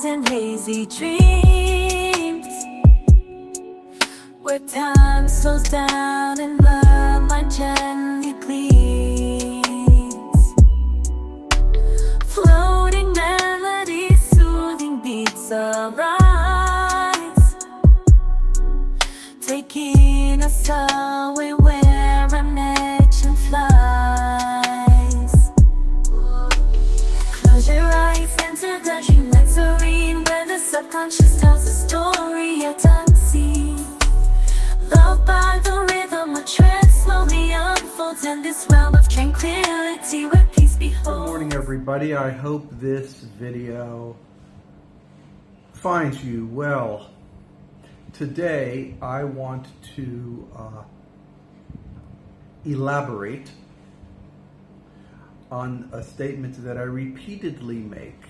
and hazy dreams, where time slows down and bloodline gently gleams. Floating melodies, soothing beats arise, taking us away where imagination flies. Close your eyes, enter the dreamland serene, where the subconscious tells a story yet unseen. Loved by the rhythm, a trance slowly unfolds in this realm of tranquility where peace beholds. Good morning, everybody. I hope this video finds you well. Today, I want to elaborate on a statement that I repeatedly make.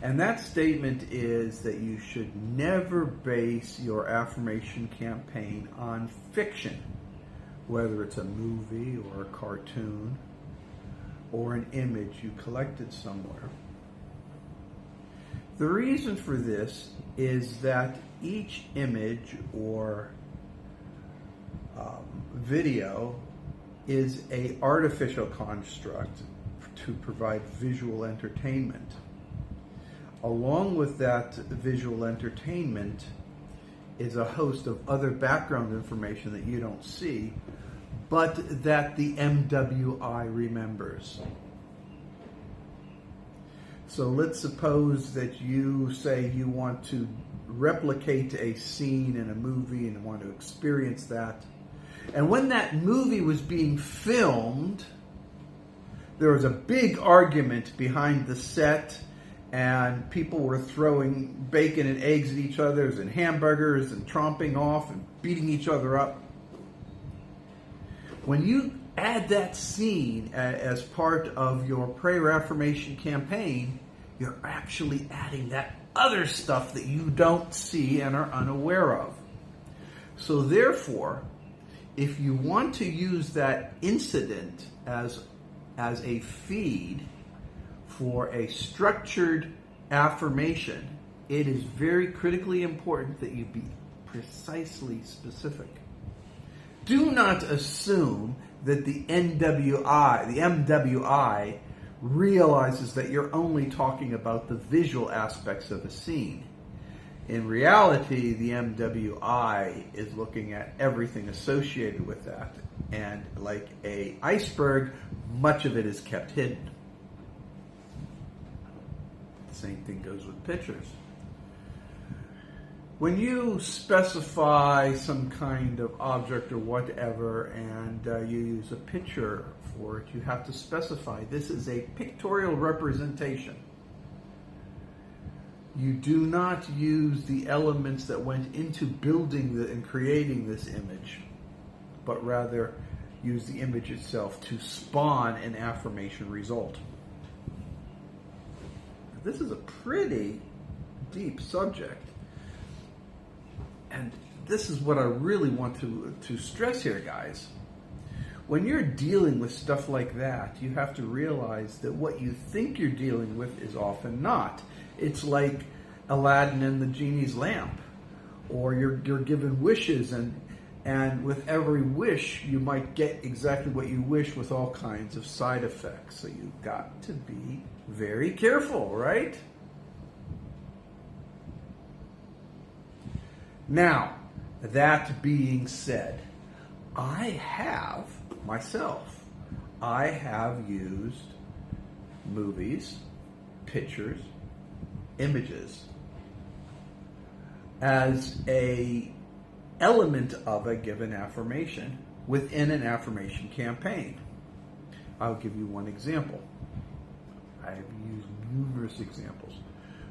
And that statement is that you should never base your affirmation campaign on fiction, whether it's a movie or a cartoon or an image you collected somewhere. The reason for this is that each image or video is an artificial construct to provide visual entertainment. Along with that visual entertainment is a host of other background information that you don't see, but that the MWI remembers. So let's suppose that you say you want to replicate a scene in a movie and want to experience that. And when that movie was being filmed, there was a big argument behind the set, and people were throwing bacon and eggs at each other and hamburgers and tromping off and beating each other up. When you add that scene as part of your prayer affirmation campaign, you're actually adding that other stuff that you don't see and are unaware of. So therefore, if you want to use that incident as a feed for a structured affirmation, it is very critically important that you be precisely specific. Do not assume that the MWI realizes that you're only talking about the visual aspects of a scene. In reality, the MWI is looking at everything associated with that, and like an iceberg, much of it is kept hidden. The same thing goes with pictures. When you specify some kind of object or whatever, and you use a picture for it, you have to specify this is a pictorial representation. You do not use the elements that went into building and creating this image, but rather use the image itself to spawn an affirmation result. This is a pretty deep subject. And this is what I really want to stress here, guys. When you're dealing with stuff like that, you have to realize that what you think you're dealing with is often not. It's like Aladdin and the genie's lamp, or you're given wishes, and with every wish you might get exactly what you wish with all kinds of side effects. So you've got to be very careful, right? Now, that being said, I have used movies, pictures, images as a element of a given affirmation within an affirmation campaign. I'll give you one example. I have used numerous examples.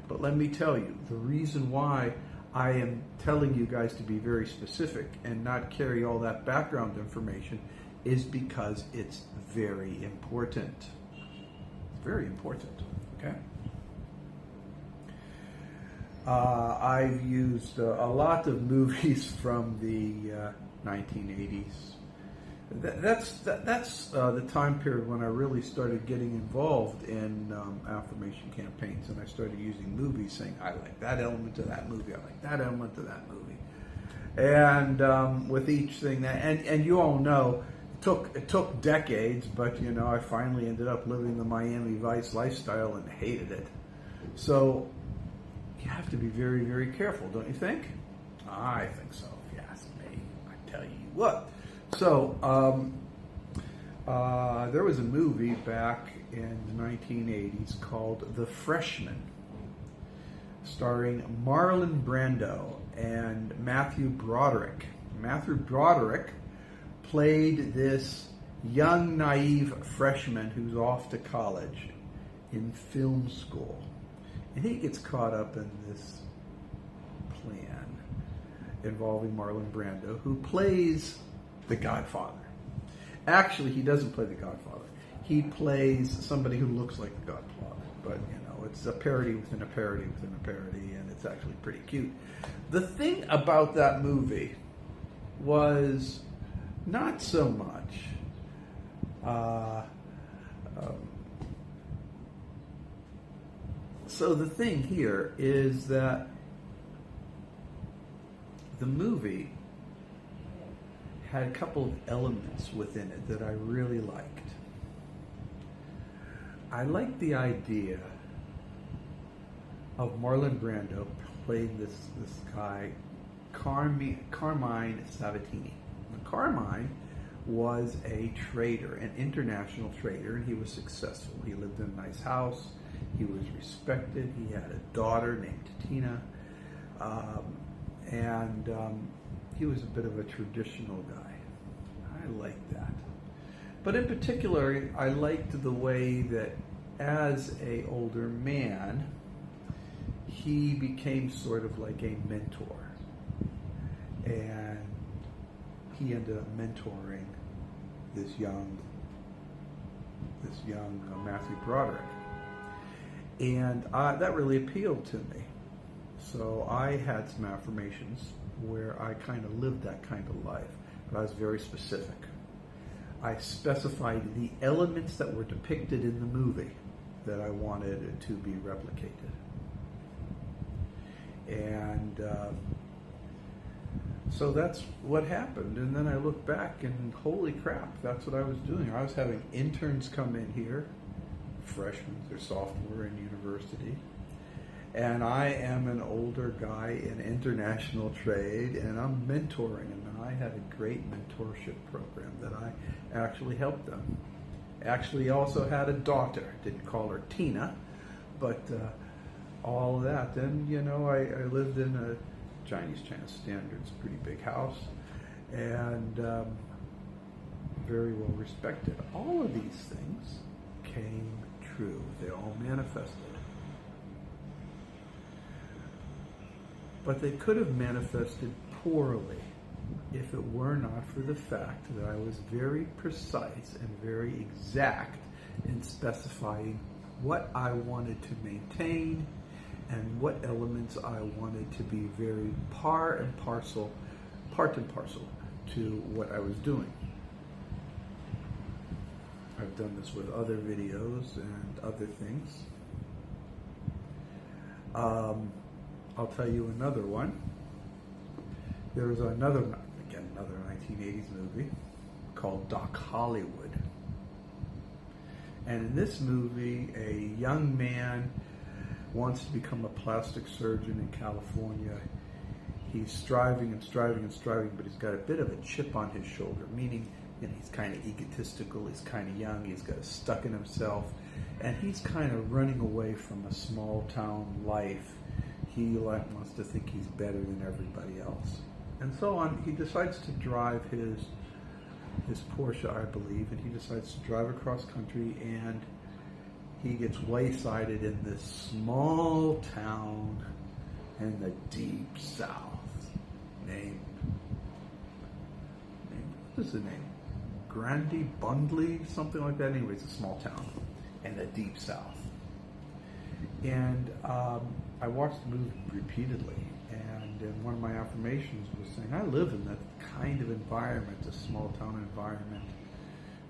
But let me tell you, the reason why I am telling you guys to be very specific and not carry all that background information is because it's very important. It's very important, okay? I've used a lot of movies from the 1980s, That's the time period when I really started getting involved in affirmation campaigns, and I started using movies, saying I like that element of that movie, I like that element of that movie, and with each thing that, and you all know, it took decades, but you know, I finally ended up living the Miami Vice lifestyle and hated it. So you have to be very, very careful, don't you think? I think so. If you ask me, I tell you what. So, there was a movie back in the 1980s called The Freshman, starring Marlon Brando and Matthew Broderick. Matthew Broderick played this young, naive freshman who's off to college in film school. And he gets caught up in this plan involving Marlon Brando, who plays the Godfather. Actually, he doesn't play the Godfather. He plays somebody who looks like the Godfather. But, you know, it's a parody within a parody within a parody, and it's actually pretty cute. The thing about that movie was not so much so the thing here is that the movie had a couple of elements within it that I really liked. I liked the idea of Marlon Brando playing this guy, Carmine Sabatini. Carmine was a trader, an international trader, and he was successful. He lived in a nice house. He was respected. He had a daughter named Tina. And he was a bit of a traditional guy. I liked that. But in particular, I liked the way that as an older man, he became sort of like a mentor. And he ended up mentoring this young Matthew Broderick. And that really appealed to me. So I had some affirmations where I kind of lived that kind of life, but I was very specific. I specified the elements that were depicted in the movie that I wanted to be replicated. And so that's what happened. And then I look back and holy crap, that's what I was doing. I was having interns come in here, freshmen or sophomore in university. And I am an older guy in international trade, and I'm mentoring them. And I had a great mentorship program that I actually helped them. Actually, also had a daughter. Didn't call her Tina, but all of that. Then, you know, I lived in a Chinese China standards, pretty big house, and very well respected. All of these things came true. They all manifested. But they could have manifested poorly if it were not for the fact that I was very precise and very exact in specifying what I wanted to maintain and what elements I wanted to be very part and parcel to what I was doing. I've done this with other videos and other things. I'll tell you another one. There was another 1980s movie called Doc Hollywood. And in this movie, a young man wants to become a plastic surgeon in California. He's striving, but he's got a bit of a chip on his shoulder, meaning, you know, he's kind of egotistical, he's kind of young, he's got stuck in himself, and he's kind of running away from a small town life. He wants to think he's better than everybody else. And so on, he decides to drive his Porsche, I believe, and he decides to drive across country, and he gets waysided in this small town in the deep south named what is the name? Grundy, Bundley, something like that. Anyway, it's a small town in the deep south. And I watched the movie repeatedly, and in one of my affirmations was saying, I live in that kind of environment, a small town environment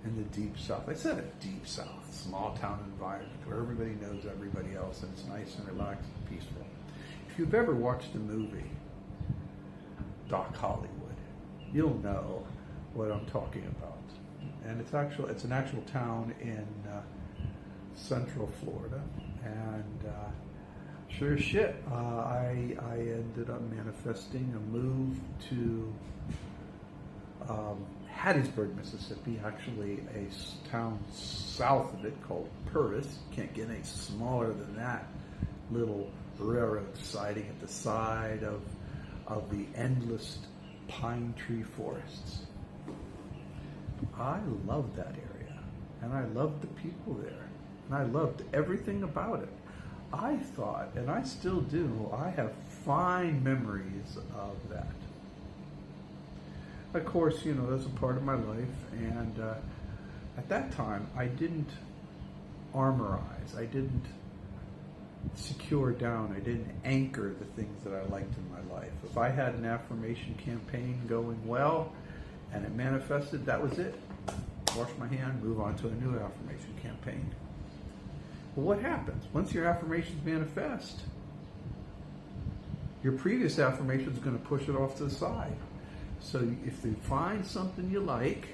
in the deep south. I said a deep south, small town environment where everybody knows everybody else and it's nice and relaxed and peaceful. If you've ever watched the movie Doc Hollywood, you'll know what I'm talking about. And it's an actual town in Central Florida, and sure as shit, I ended up manifesting a move to Hattiesburg, Mississippi, actually a town south of it called Purvis. Can't get any smaller than that little railroad siding at the side of the endless pine tree forests. I loved that area, and I loved the people there, and I loved everything about it. I thought, and I still do, I have fine memories of that. Of course, that's a part of my life, and at that time, I didn't armorize, I didn't secure down, I didn't anchor the things that I liked in my life. If I had an affirmation campaign going well, and it manifested, that was it. Wash my hand, move on to a new affirmation campaign. Well, what happens? Once your affirmations manifest, your previous affirmation is going to push it off to the side. So if you find something you like,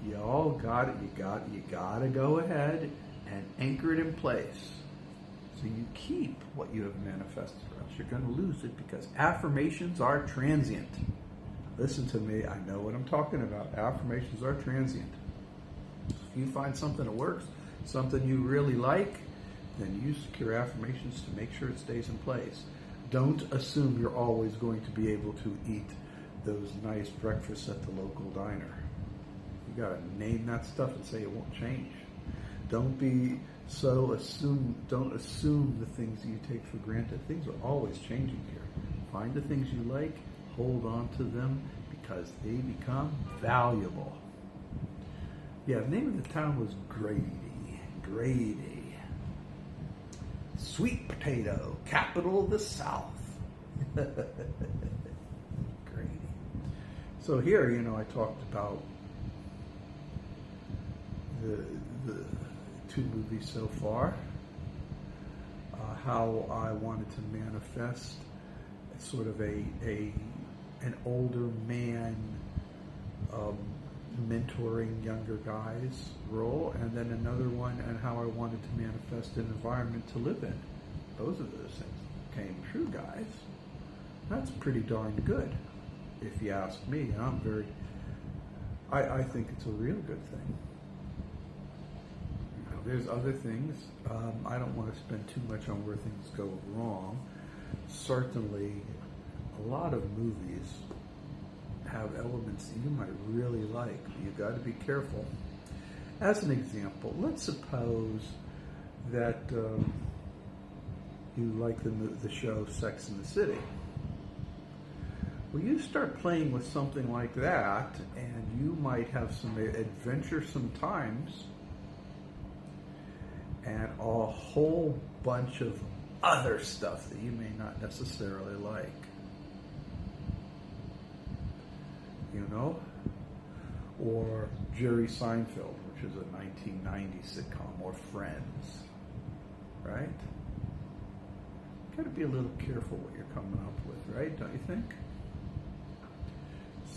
you gotta go ahead and anchor it in place. So you keep what you have manifested, or else you're going to lose it, because affirmations are transient. Listen to me, I know what I'm talking about. Affirmations are transient. If you find something that works, something you really like, then use secure affirmations to make sure it stays in place. Don't assume you're always going to be able to eat those nice breakfasts at the local diner. You gotta name that stuff and say it won't change. Don't assume the things that you take for granted. Things are always changing here. Find the things you like, hold on to them, because they become valuable. Yeah, the name of the town was Grady. Grady. Sweet potato, capital of the South. Grady. So here, I talked about the two movies so far, how I wanted to manifest sort of an older man mentoring younger guys role, and then another one on how I wanted to manifest an environment to live in. Both of those things came true, guys. That's pretty darn good, if you ask me. And I think it's a real good thing. There's other things. I don't want to spend too much on where things go wrong. Certainly, a lot of movies have elements that you might really like. You've got to be careful. As an example, let's suppose that you like the show Sex and the City. Well, you start playing with something like that, and you might have some adventuresome times and a whole bunch of other stuff that you may not necessarily like. Or Jerry Seinfeld, which is a 1990 sitcom, or Friends, right? Got to be a little careful what you're coming up with, right? Don't you think?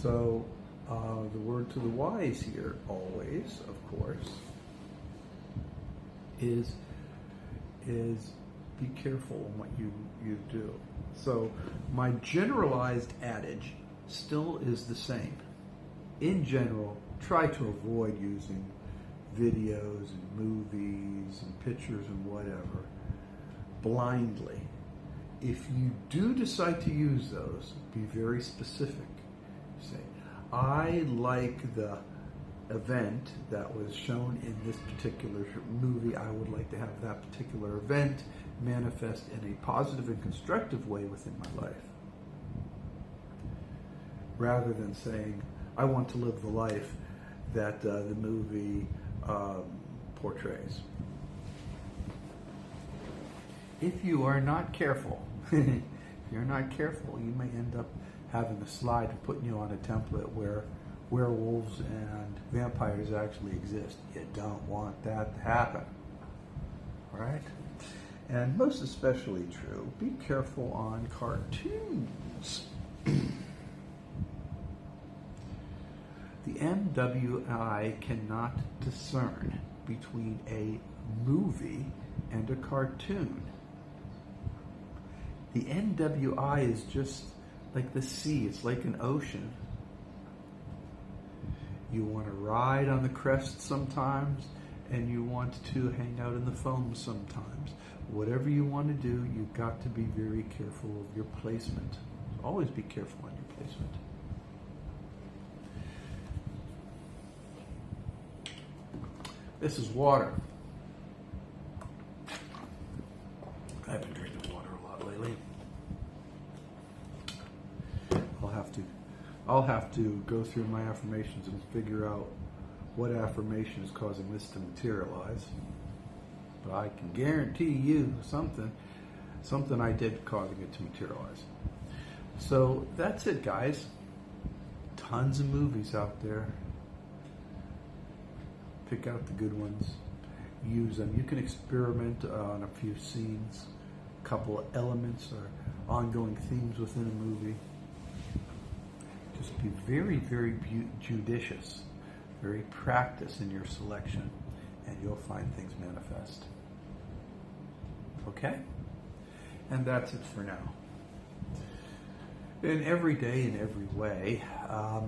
So, the word to the wise here, always, of course, is be careful in what you do. So, my generalized adage still is the same. In general, try to avoid using videos and movies and pictures and whatever blindly. If you do decide to use those, be very specific. Say, I like the event that was shown in this particular movie. I would like to have that particular event manifest in a positive and constructive way within my life. Rather than saying, I want to live the life that the movie portrays. If you are not careful, If you're not careful, you may end up having a slide and putting you on a template where werewolves and vampires actually exist. You don't want that to happen. All right? And most especially true, be careful on cartoons. The MWI cannot discern between a movie and a cartoon. The NWI is just like the sea, it's like an ocean. You want to ride on the crest sometimes, and you want to hang out in the foam sometimes. Whatever you want to do, you've got to be very careful of your placement. Always be careful on your placement. This is water. I've been drinking water a lot lately. I'll have to go through my affirmations and figure out what affirmation is causing this to materialize. But I can guarantee you something I did causing it to materialize. So that's it, guys. Tons of movies out there. Pick out the good ones. Use them. You can experiment on a few scenes, a couple of elements or ongoing themes within a movie. Just be very, very judicious, very practiced in your selection, and you'll find things manifest. Okay? And that's it for now. In every day, in every way,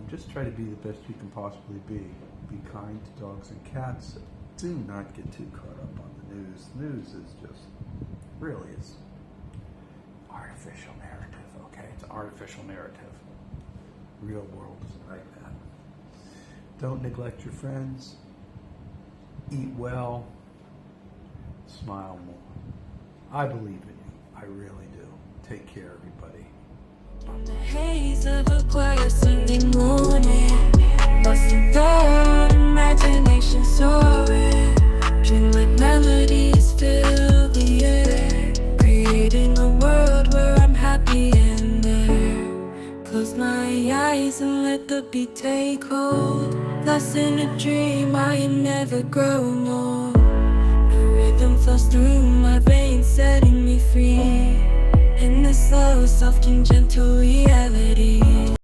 just try to be the best you can possibly be. Be kind to dogs and cats. Do not get too caught up on the news. News is just, really, it's artificial narrative, okay? It's an artificial narrative. Real world isn't like that. Don't neglect your friends. Eat well. Smile more. I believe in you. I really do. Take care, everybody. In the haze of a quiet Sunday morning, lost in thought, imagination soaring, dreamlike melodies fill the air, creating a world where I'm happy in there. Close my eyes and let the beat take hold. Lost in a dream, I am never growing old. The rhythm flows through my veins, setting me free. In this slow, soft and gentle reality.